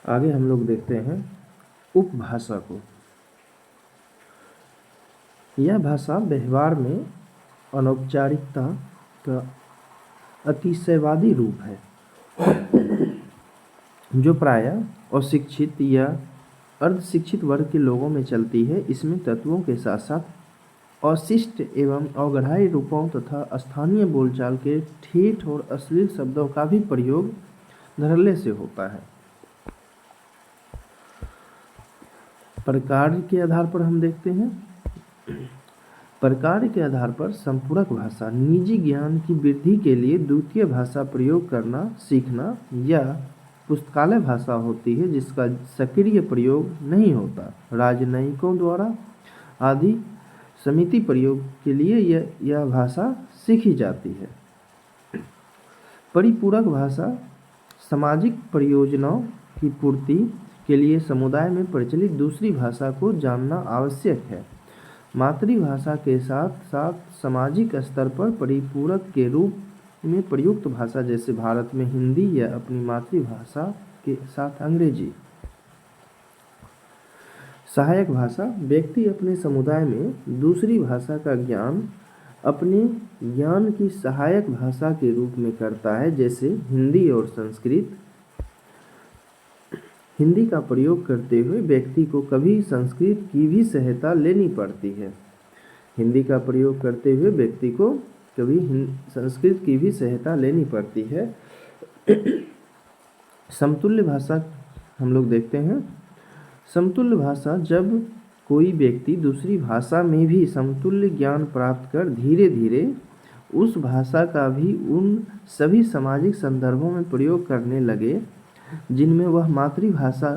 आगे हम लोग देखते हैं उपभाषा को। यह भाषा व्यवहार में अनौपचारिकता का अतिशयवादी रूप है, जो प्रायः अशिक्षित या अर्धशिक्षित वर्ग के लोगों में चलती है। इसमें तत्वों के साथ साथ अशिष्ट एवं अगढ़ाई रूपों तथा स्थानीय बोलचाल के ठेठ और अश्लील शब्दों का भी प्रयोग धड़ल्ले से होता है। प्रकार के आधार पर हम देखते हैं। प्रकार के आधार पर संपूरक भाषा निजी ज्ञान की वृद्धि के लिए द्वितीय भाषा प्रयोग करना सीखना, या पुस्तकालय भाषा होती है जिसका सक्रिय प्रयोग नहीं होता। राजनयिकों द्वारा आदि समिति प्रयोग के लिए यह भाषा सीखी जाती है। परिपूरक भाषा सामाजिक प्रयोजनों की पूर्ति के लिए समुदाय में प्रचलित दूसरी भाषा को जानना आवश्यक है। मातृभाषा के साथ साथ सामाजिक स्तर पर परिपूरक के रूप में प्रयुक्त भाषा जैसे भारत में हिंदी या अपनी मातृभाषा के साथ अंग्रेजी। सहायक भाषा व्यक्ति अपने समुदाय में दूसरी भाषा का ज्ञान अपने ज्ञान की सहायक भाषा के रूप में करता है, जैसे हिंदी और संस्कृत। हिंदी का प्रयोग करते हुए व्यक्ति को कभी संस्कृत की भी सहायता लेनी पड़ती है। हिंदी का प्रयोग करते हुए व्यक्ति को कभी संस्कृत की भी सहायता लेनी पड़ती है। समतुल्य भाषा हम लोग देखते हैं। समतुल्य भाषा जब कोई व्यक्ति दूसरी भाषा में भी समतुल्य ज्ञान प्राप्त कर धीरे धीरे उस भाषा का भी उन सभी सामाजिक संदर्भों में प्रयोग करने लगे जिनमें वह मातृभाषा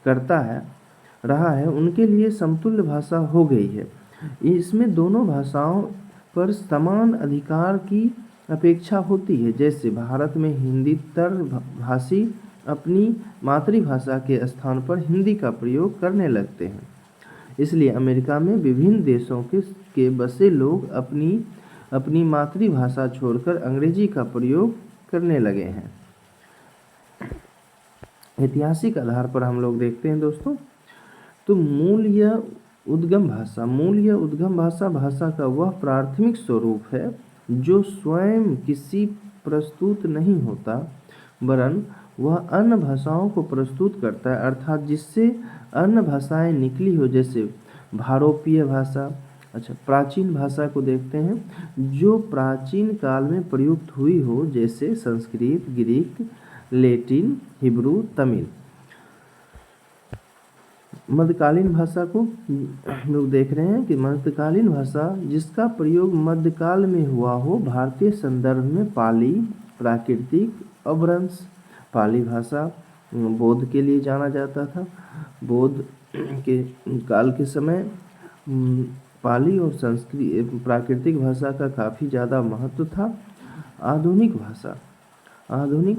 करता है रहा है, उनके लिए समतुल्य भाषा हो गई है। इसमें दोनों भाषाओं पर समान अधिकार की अपेक्षा होती है। जैसे भारत में हिंदीतर भाषी अपनी मातृभाषा के स्थान पर हिंदी का प्रयोग करने लगते हैं। इसलिए अमेरिका में विभिन्न देशों के बसे लोग अपनी मातृभाषा छोड़कर अंग्रेजी का प्रयोग करने लगे हैं। ऐतिहासिक आधार पर हम लोग देखते हैं दोस्तों, तो मूल या उद्गम भाषा भाषा का वह प्राथमिक स्वरूप है जो स्वयं किसी प्रस्तुत नहीं होता, वरन वह अन्य भाषाओं को प्रस्तुत करता है, अर्थात जिससे अन्य भाषाएं निकली हो। जैसे भारोपीय भाषा। प्राचीन भाषा को देखते हैं जो प्राचीन काल में प्रयुक्त हुई हो, जैसे Sanskrit, Greek, Latin, Hebrew, Tamil. मध्यकालीन भाषा को हम लोग देख रहे हैं कि मध्यकालीन भाषा जिसका प्रयोग मध्यकाल में हुआ हो, भारतीय संदर्भ में पाली, प्राकृतिक, अपभ्रंश। पाली भाषा बौद्ध के लिए जाना जाता था। बौद्ध के काल के समय पाली और संस्कृत प्राकृतिक भाषा का काफ़ी ज़्यादा महत्व था। आधुनिक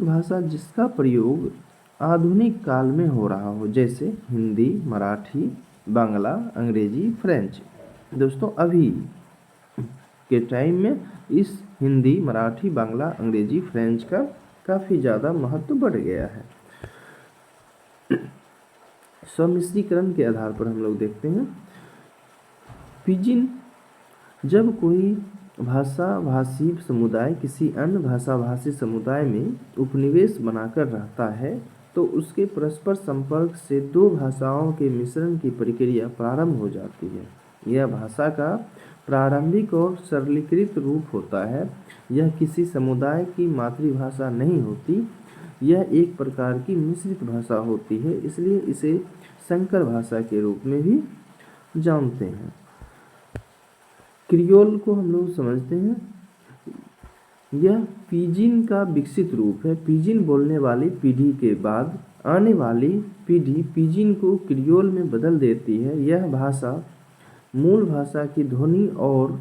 भाषा जिसका प्रयोग आधुनिक काल में हो रहा हो, जैसे हिंदी, मराठी, बांग्ला, अंग्रेजी, फ्रेंच। दोस्तों अभी के टाइम में इस हिंदी, मराठी, बांग्ला, अंग्रेजी, फ्रेंच का काफ़ी ज़्यादा महत्व बढ़ गया है। सम्मिश्रीकरण के आधार पर हम लोग देखते हैं। पिजिन जब कोई भाषा भाषी समुदाय किसी अन्य भाषा भाषी समुदाय में उपनिवेश बनाकर रहता है, तो उसके परस्पर संपर्क से दो भाषाओं के मिश्रण की प्रक्रिया प्रारंभ हो जाती है। यह भाषा का प्रारंभिक और सरलीकृत रूप होता है। यह किसी समुदाय की मातृभाषा नहीं होती, यह एक प्रकार की मिश्रित भाषा होती है, इसलिए इसे संकर भाषा के रूप में भी जानते हैं। क्रियोल को हम लोग समझते हैं। यह पिजिन का विकसित रूप है। पिजिन बोलने वाली पीढ़ी के बाद आने वाली पीढ़ी पिजिन को क्रियोल में बदल देती है। यह भाषा मूल भाषा की ध्वनि और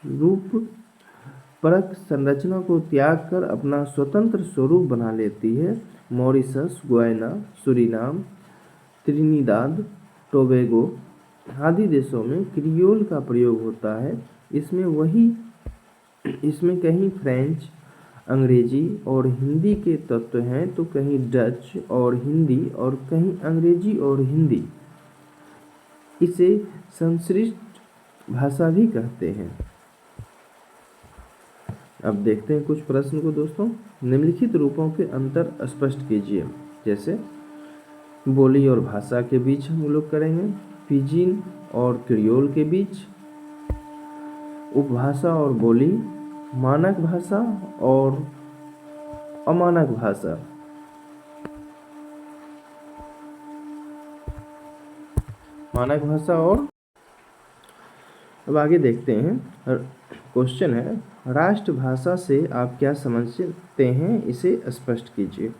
रूप परक संरचना को त्याग कर अपना स्वतंत्र स्वरूप बना लेती है। Mauritius, Guyana, Suriname, Trinidad, Tobago आदि देशों में क्रियोल का प्रयोग होता है। इसमें कहीं फ्रेंच, अंग्रेजी और हिंदी के तत्व हैं, तो कहीं डच और हिंदी और कहीं अंग्रेजी और हिंदी। इसे संश्लिष्ट भाषा भी कहते हैं। अब देखते हैं कुछ प्रश्न को दोस्तों। निम्नलिखित रूपों के अंतर स्पष्ट कीजिए। जैसे बोली और भाषा के बीच हम लोग करेंगे, पिजिन और क्रियोल के बीच, उपभाषा और बोली, मानक भाषा और अमानक भाषा। मानक भाषा और अब आगे देखते हैं। क्वेश्चन है, राष्ट्रभाषा से आप क्या समझते हैं, इसे स्पष्ट कीजिए।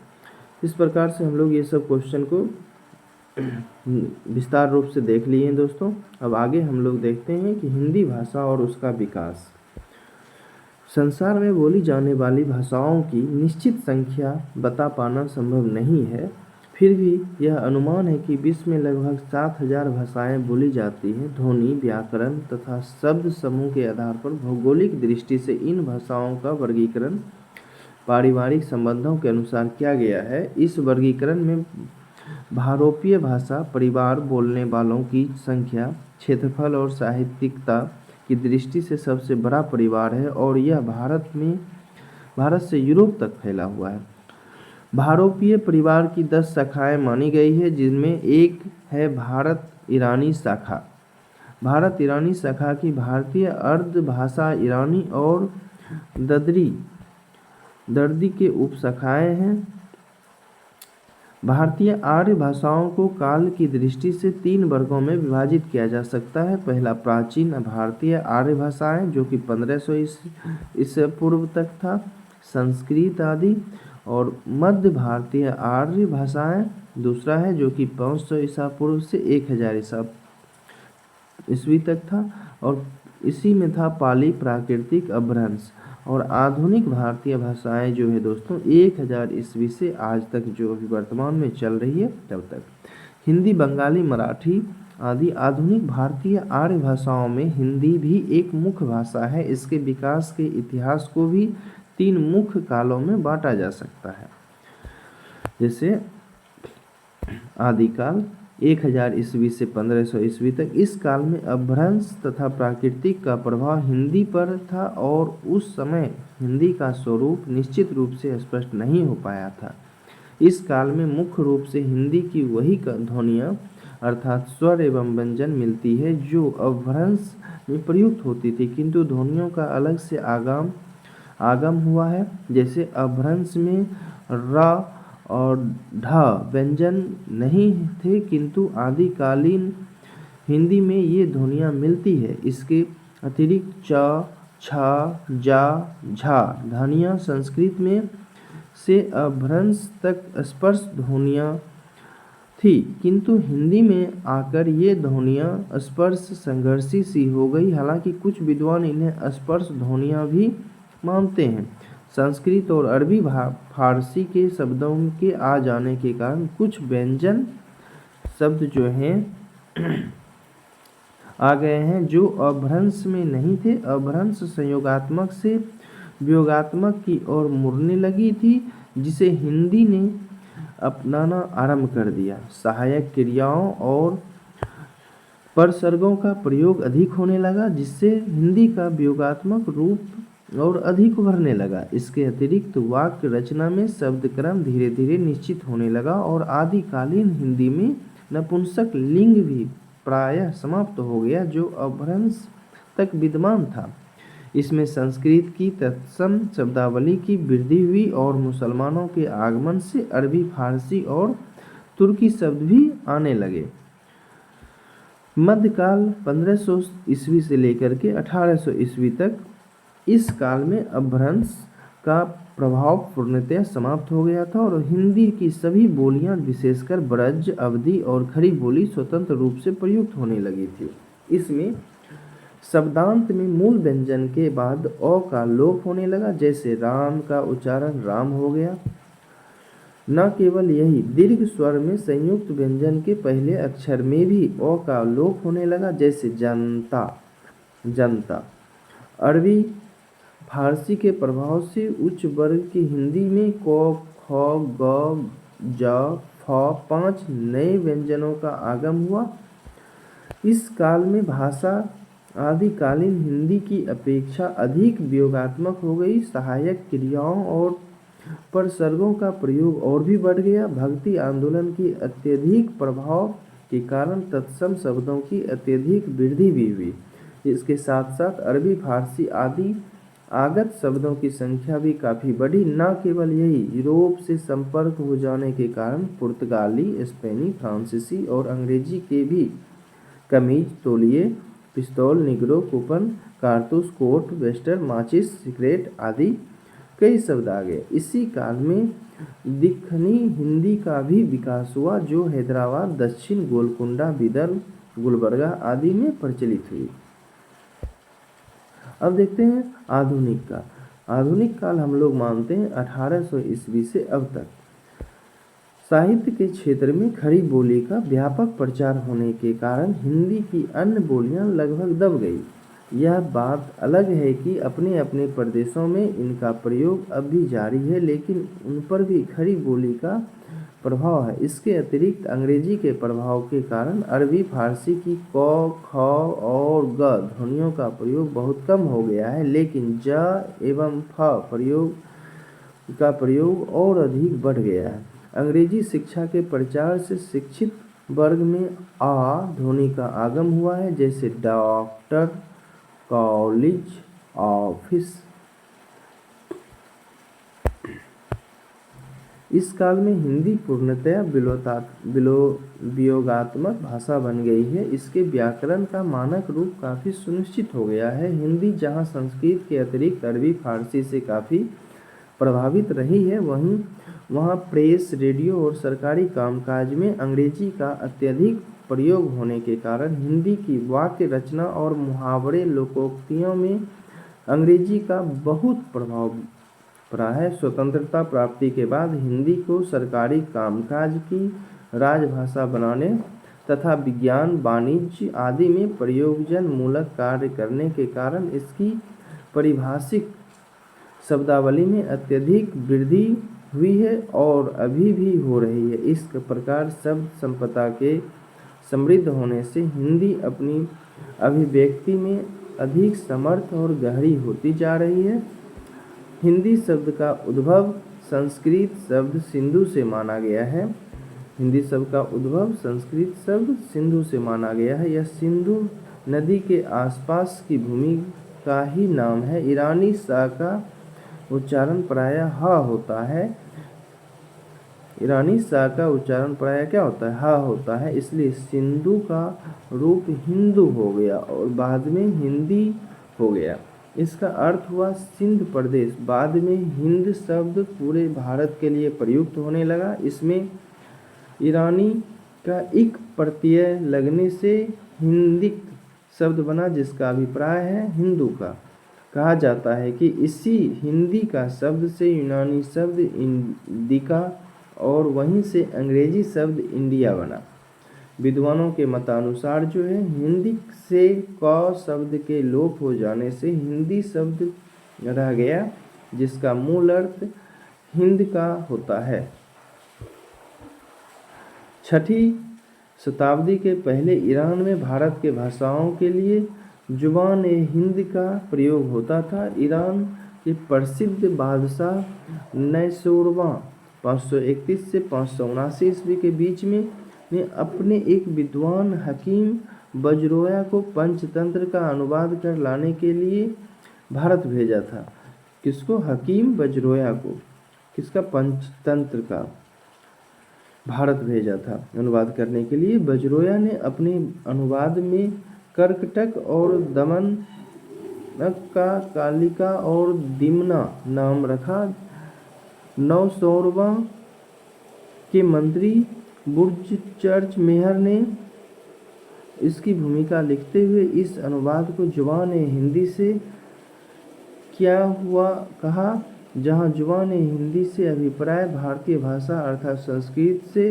इस प्रकार से हम लोग ये सब क्वेश्चन को विस्तार रूप से देख लिए हैं दोस्तों। अब आगे हम लोग देखते हैं कि हिंदी भाषा और उसका विकास। संसार में बोली जाने वाली भाषाओं की निश्चित संख्या बता पाना संभव नहीं है, फिर भी यह अनुमान है कि विश्व में लगभग 7000 भाषाएं बोली जाती हैं। ध्वनि, व्याकरण तथा शब्द समूह के आधार पर भौगोलिक दृष्टि से इन भाषाओं का वर्गीकरण पारिवारिक संबंधों के अनुसार किया गया है। इस वर्गीकरण में भारोपीय भाषा परिवार बोलने वालों की संख्या, क्षेत्रफल और साहित्यिकता की दृष्टि से सबसे बड़ा परिवार है और यह भारत से यूरोप तक फैला हुआ है। भारोपीय परिवार की 10 शाखाएं मानी गई है, जिनमें एक है भारत ईरानी शाखा। भारत ईरानी शाखा की भारतीय अर्ध भाषा ईरानी और दर्दी के उपशाखाएं हैं। भारतीय आर्य भाषाओं को काल की दृष्टि से 3 वर्गों में विभाजित किया जा सकता है। पहला, प्राचीन भारतीय आर्य भाषाएं जो कि 1500 ईसा पूर्व तक था, संस्कृत आदि, और मध्य भारतीय आर्य भाषाएं दूसरा है जो कि 500 ईसा पूर्व से 1000 ईस्वी तक था, और इसी में था पाली प्राकृतिक अपभ्रंश। और आधुनिक भारतीय भाषाएं जो है दोस्तों 1000 ईस्वी से आज तक जो अभी वर्तमान में चल रही है तब तक। हिंदी, बंगाली, मराठी आदि आधुनिक भारतीय आर्य भाषाओं में हिंदी भी एक मुख्य भाषा है। इसके विकास के इतिहास को भी 3 मुख्य कालों में बांटा जा सकता है। जैसे आदिकाल 1000 ईस्वी से 1500 ईस्वी तक। इस काल में अपभ्रंश तथा प्राकृतिक का प्रभाव हिंदी पर था और उस समय हिंदी का स्वरूप निश्चित रूप से स्पष्ट नहीं हो पाया था। इस काल में मुख्य रूप से हिंदी की वही ध्वनियाँ अर्थात स्वर एवं व्यंजन मिलती है जो अपभ्रंश में प्रयुक्त होती थी, किंतु ध्वनियों का अलग से आगम हुआ है। जैसे अपभ्रंश में र और ढ व्यंजन नहीं थे, किंतु आदिकालीन हिंदी में ये ध्वनियाँ मिलती है। इसके अतिरिक्त च, छ, जा, झा ध्वनियाँ संस्कृत में से अपभ्रंश तक स्पर्श ध्वनियाँ थी, किंतु हिंदी में आकर ये ध्वनियाँ स्पर्श संघर्षी सी हो गई। हालांकि कुछ विद्वान इन्हें स्पर्श ध्वनियाँ भी मानते हैं। संस्कृत और अरबी फारसी के शब्दों के आ जाने के कारण कुछ व्यंजन शब्द जो हैं आ गए हैं जो अपभ्रंश में नहीं थे। अपभ्रंश संयोगात्मक से वियोगात्मक की ओर मुड़ने लगी थी, जिसे हिंदी ने अपनाना आरंभ कर दिया। सहायक क्रियाओं और परसर्गों का प्रयोग अधिक होने लगा, जिससे हिंदी का वियोगात्मक रूप और अधिक उभरने लगा। इसके अतिरिक्त वाक्य रचना में शब्द क्रम धीरे धीरे निश्चित होने लगा और आदिकालीन हिंदी में नपुंसक लिंग भी प्रायः समाप्त हो गया, जो अपभ्रंश तक विद्यमान था। इसमें संस्कृत की तत्सम शब्दावली की वृद्धि हुई और मुसलमानों के आगमन से अरबी, फारसी और तुर्की शब्द भी आने लगे। मध्यकाल 1500 ईस्वी से लेकर के 1800 ईस्वी तक, इस काल में अपभ्रंश का प्रभाव पूर्णतः समाप्त हो गया था और हिंदी की सभी बोलियां विशेषकर ब्रज, अवधी और खड़ी बोली स्वतंत्र रूप से प्रयुक्त होने लगी थी। इसमें शब्दांत में मूल व्यंजन के बाद अ का लोप होने लगा, जैसे राम का उच्चारण राम हो गया। न केवल यही, दीर्घ स्वर में संयुक्त व्यंजन के पहले अक्षर में भी अ का लोप होने लगा, जैसे जनता, जनता। अरबी फारसी के प्रभाव से उच्च वर्ग की हिंदी में क, ख, ग, ज, फ 5 नए व्यंजनों का आगम हुआ। इस काल में भाषा आदिकालीन हिंदी की अपेक्षा अधिक वियोगात्मक हो गई। सहायक क्रियाओं और परसर्गों का प्रयोग और भी बढ़ गया। भक्ति आंदोलन की अत्यधिक प्रभाव के कारण तत्सम शब्दों की अत्यधिक वृद्धि भी हुई। इसके साथ साथ अरबी, फारसी आदि आगत शब्दों की संख्या भी काफ़ी बढ़ी। न केवल यही, यूरोप से संपर्क हो जाने के कारण पुर्तगाली, स्पेनी, फ्रांसीसी और अंग्रेजी के भी कमीज, तौलिए, पिस्तौल, निग्रो, कूपन, कारतूस, कोट, वेस्टर, माचिस, सिगरेट आदि कई शब्द आ गए। इसी काल में दक्खनी हिंदी का भी विकास हुआ, जो हैदराबाद, दक्षिण गोलकुंडा, विदर्भ, गुलबर्गा आदि में प्रचलित हुई। अब देखते हैं आधुनिक काल। आधुनिक काल हम लोग मानते हैं 1800 ईस्वी से अब तक। साहित्य के क्षेत्र में खड़ी बोली का व्यापक प्रचार होने के कारण हिंदी की अन्य बोलियां लगभग दब गई। यह बात अलग है कि अपने अपने प्रदेशों में इनका प्रयोग अब भी जारी है, लेकिन उन पर भी खड़ी बोली का प्रभाव है। इसके अतिरिक्त अंग्रेजी के प्रभाव के कारण अरबी, फारसी की क, ख और ग ध्वनियों का प्रयोग बहुत कम हो गया है, लेकिन ज एवं फ प्रयोग और अधिक बढ़ गया है। अंग्रेजी शिक्षा के प्रचार से शिक्षित वर्ग में आ ध्वनि का आगम हुआ है, जैसे डॉक्टर, कॉलेज, ऑफिस। इस काल में हिंदी पूर्णतया वियोगात्मक भाषा बन गई है। इसके व्याकरण का मानक रूप काफ़ी सुनिश्चित हो गया है। हिंदी जहाँ संस्कृत के अतिरिक्त अरबी, फारसी से काफ़ी प्रभावित रही है, वहीं वहाँ प्रेस, रेडियो और सरकारी कामकाज में अंग्रेजी का अत्यधिक प्रयोग होने के कारण हिंदी की वाक्य रचना और मुहावरे, लोकोक्तियों में अंग्रेजी का बहुत प्रभाव पड़ा है। स्वतंत्रता प्राप्ति के बाद हिंदी को सरकारी कामकाज की राजभाषा बनाने तथा विज्ञान, वाणिज्य आदि में प्रयोजन मूलक कार्य करने के कारण इसकी पारिभाषिक शब्दावली में अत्यधिक वृद्धि हुई है और अभी भी हो रही है। इस प्रकार शब्द संपदा के समृद्ध होने से हिंदी अपनी अभिव्यक्ति में अधिक समर्थ और गहरी होती जा रही है। हिंदी शब्द का उद्भव संस्कृत शब्द सिंधु से माना गया है। हिंदी शब्द का उद्भव संस्कृत शब्द सिंधु से माना गया है। यह सिंधु नदी के आसपास की भूमि का ही नाम है। ईरानी सा का उच्चारण प्रायः हा होता है। ईरानी सा का उच्चारण प्रायः क्या होता है? हा होता है। इसलिए सिंधु का रूप हिंदू हो गया और बाद में हिंदी हो गया। इसका अर्थ हुआ सिंध प्रदेश। बाद में हिंद शब्द पूरे भारत के लिए प्रयुक्त होने लगा। इसमें ईरानी का इक प्रत्यय लगने से हिंदिक शब्द बना, जिसका अभिप्राय है हिंदू का। कहा जाता है कि इसी हिंदी का शब्द से यूनानी शब्द इंडिका और वहीं से अंग्रेजी शब्द इंडिया बना। विद्वानों के मतानुसार जो है, हिंदी से क शब्द के लोप हो जाने से हिंदी शब्द रह गया, जिसका मूल अर्थ हिंद का होता है। 6ठी शताब्दी के पहले ईरान में भारत के भाषाओं के लिए जुबान-ए-हिंद का प्रयोग होता था। ईरान के प्रसिद्ध बादशाह नैसोरवां 531 से 579 ईस्वी के बीच में ने अपने एक विद्वान हकीम बजरोया को पंचतंत्र का अनुवाद कर लाने के लिए भारत भेजा था। किसको? हकीम बजरोया को। किसका? पंचतंत्र का भारत भेजा था अनुवाद करने के लिए। बजरोया ने अपने अनुवाद में कर्कटक और दमनक का कालिका और दिमना नाम रखा। नौशौरवां के मंत्री बुर्ज मेहर ने इसकी भूमिका लिखते हुए इस अनुवाद को जुबान-ए-हिंदी से क्या हुआ कहा, जहाँ जुबान-ए-हिंदी से अभिप्राय भारतीय भाषा अर्थात संस्कृत से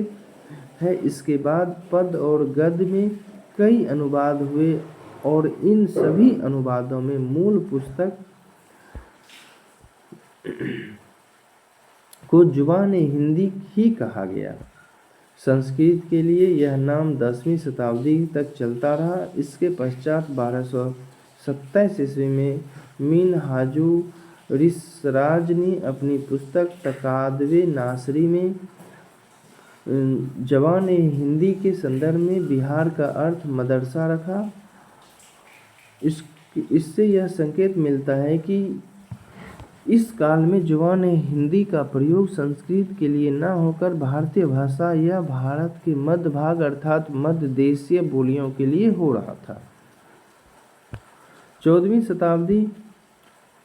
है। इसके बाद पद और गद्य में कई अनुवाद हुए और इन सभी अनुवादों में मूल पुस्तक को जुबान हिंदी ही कहा गया। संस्कृत के लिए यह नाम 10वीं शताब्दी तक चलता रहा। इसके पश्चात 1227 ईस्वी में मिनहाजु रिसराज ने अपनी पुस्तक तकादवे नासरी में जबान हिंदी के संदर्भ में बिहार का अर्थ मदरसा रखा। इससे यह संकेत मिलता है कि इस काल में जुबान हिंदी का प्रयोग संस्कृत के लिए न होकर भारतीय भाषा या भारत के मध्य भाग अर्थात मध्य देशीय बोलियों के लिए हो रहा था। 14वीं शताब्दी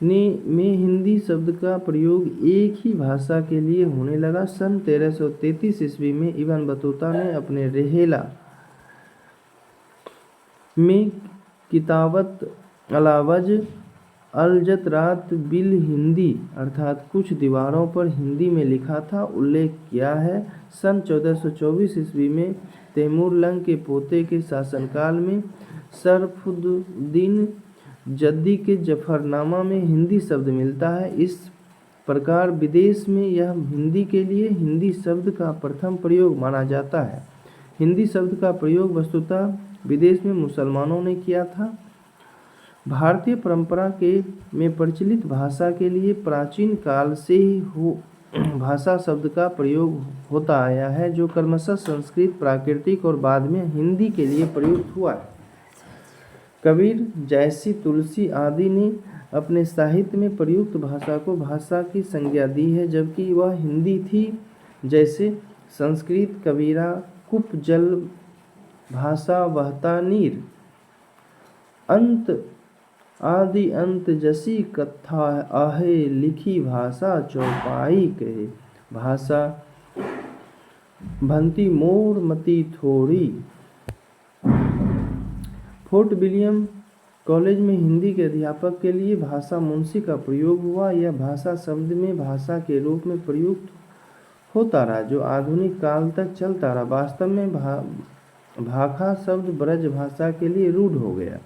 में हिंदी शब्द का प्रयोग एक ही भाषा के लिए होने लगा। सन 1333 ईस्वी में इब्न बतूता ने अपने रेहेला में किताबत अलावज अलजतरात बिल हिंदी अर्थात कुछ दीवारों पर हिंदी में लिखा था उल्लेख किया है। सन 1424 ईस्वी में तैमूर लंग के पोते के शासनकाल में शरफुद्दीन जद्दी के जफरनामा में हिंदी शब्द मिलता है। इस प्रकार विदेश में यह हिंदी के लिए हिंदी शब्द का प्रथम प्रयोग माना जाता है। हिंदी शब्द का प्रयोग वस्तुतः विदेश में मुसलमानों ने किया था। भारतीय परंपरा में प्रचलित भाषा के लिए प्राचीन काल से ही भाषा शब्द का प्रयोग होता आया है, जो क्रमशः संस्कृत, प्राकृतिक और बाद में हिंदी के लिए प्रयुक्त हुआ है। कबीर, जयसी, तुलसी आदि ने अपने साहित्य में प्रयुक्त भाषा को भाषा की संज्ञा दी है, जबकि वह हिंदी थी। जैसे संस्कृत कबीरा कुप जल भाषा बहता नीर, अंत आदि अंत जसी कथा आहे लिखी भाषा चौपाई कहे, भाषा भंती मोर मती थोड़ी। फोर्ट विलियम कॉलेज में हिंदी के अध्यापक के लिए भाषा मुंशी का प्रयोग हुआ। यह भाषा शब्द में भाषा के रूप में प्रयुक्त होता रहा, जो आधुनिक काल तक चलता रहा। वास्तव में भाखा शब्द ब्रज भाषा के लिए रूढ़ हो गया।